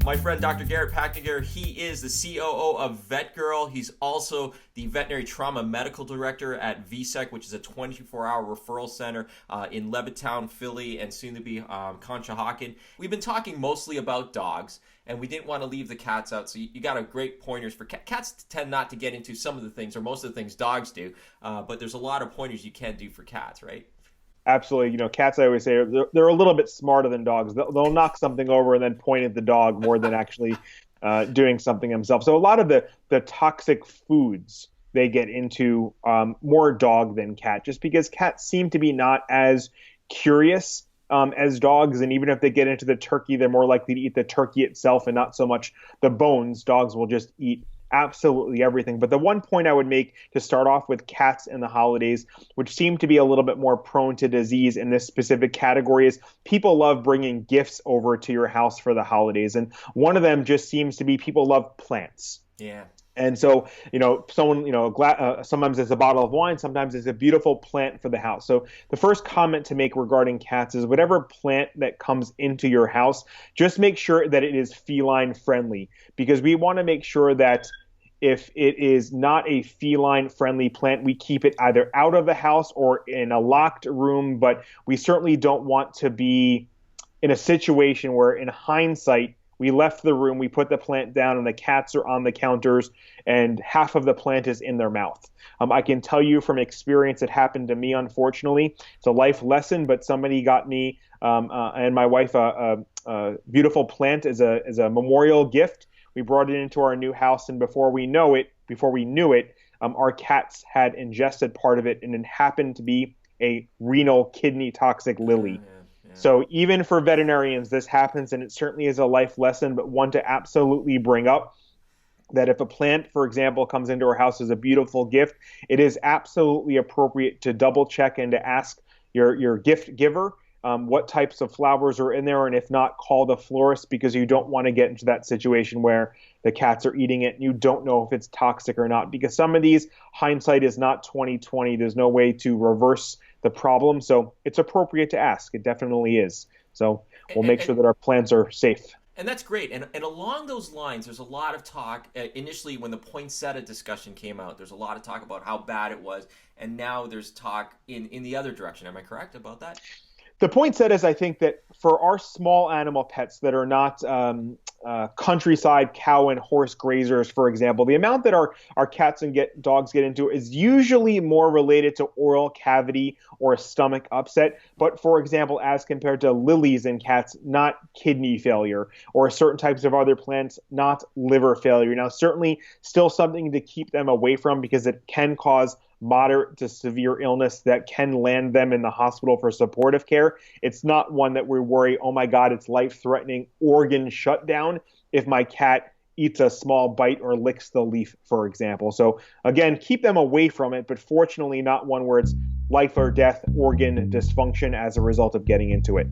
My friend Dr. Garret Pachtinger, he is the COO of Vetgirl. He's also the Veterinary Trauma Medical Director at VSEC, which is a 24-hour referral center in Levittown, Philly, and soon to be Conshohocken. We've been talking mostly about dogs, and we didn't want to leave the cats out, so you got a great pointers for cats. Cats tend not to get into some of the things, or most of the things dogs do, but there's a lot of pointers you can do for cats, right? Absolutely. Cats, I always say, they're a little bit smarter than dogs. They'll knock something over and then point at the dog more than actually doing something themselves. So a lot of the toxic foods they get into more dog than cat, just because cats seem to be not as curious as dogs. And even if they get into the turkey, they're more likely to eat the turkey itself and not so much the bones. Dogs will just eat absolutely everything. But the one point I would make to start off with cats in the holidays, which seem to be a little bit more prone to disease in this specific category, is people love bringing gifts over to your house for the holidays. And one of them just seems to be people love plants. Yeah. And so, someone, sometimes it's a bottle of wine, sometimes it's a beautiful plant for the house. So the first comment to make regarding cats is whatever plant that comes into your house, just make sure that it is feline friendly, because we want to make sure that if it is not a feline friendly plant, we keep it either out of the house or in a locked room. But we certainly don't want to be in a situation where, in hindsight, we left the room, we put the plant down, and the cats are on the counters, and half of the plant is in their mouth. I can tell you from experience, it happened to me, unfortunately. It's a life lesson, but somebody got me and my wife a beautiful plant as a memorial gift. We brought it into our new house, and before we knew it, our cats had ingested part of it, and it happened to be a renal kidney toxic lily. Yeah. So even for veterinarians, this happens, and it certainly is a life lesson, but one to absolutely bring up, that if a plant, for example, comes into our house as a beautiful gift, it is absolutely appropriate to double check and to ask your gift giver what types of flowers are in there, and if not, call the florist, because you don't want to get into that situation where the cats are eating it and you don't know if it's toxic or not, because some of these, hindsight is not 20/20. There's no way to reverse the problem, so it's appropriate to ask. It definitely is. So we'll make sure that our plants are safe. And that's great. And along those lines, there's a lot of talk. Initially, when the poinsettia discussion came out, there's a lot of talk about how bad it was. And now there's talk in the other direction. Am I correct about that? The poinsettias, I think that for our small animal pets that are not countryside cow and horse grazers, for example, the amount that our cats and dogs get into is usually more related to oral cavity or a stomach upset. But for example, as compared to lilies in cats, not kidney failure, or certain types of other plants, not liver failure. Now, certainly still something to keep them away from, because it can cause moderate to severe illness that can land them in the hospital for supportive care. It's not one that we worry, oh my God, it's life-threatening organ shutdown if my cat eats a small bite or licks the leaf, for example. So again, keep them away from it, but fortunately not one where it's life or death organ dysfunction as a result of getting into it.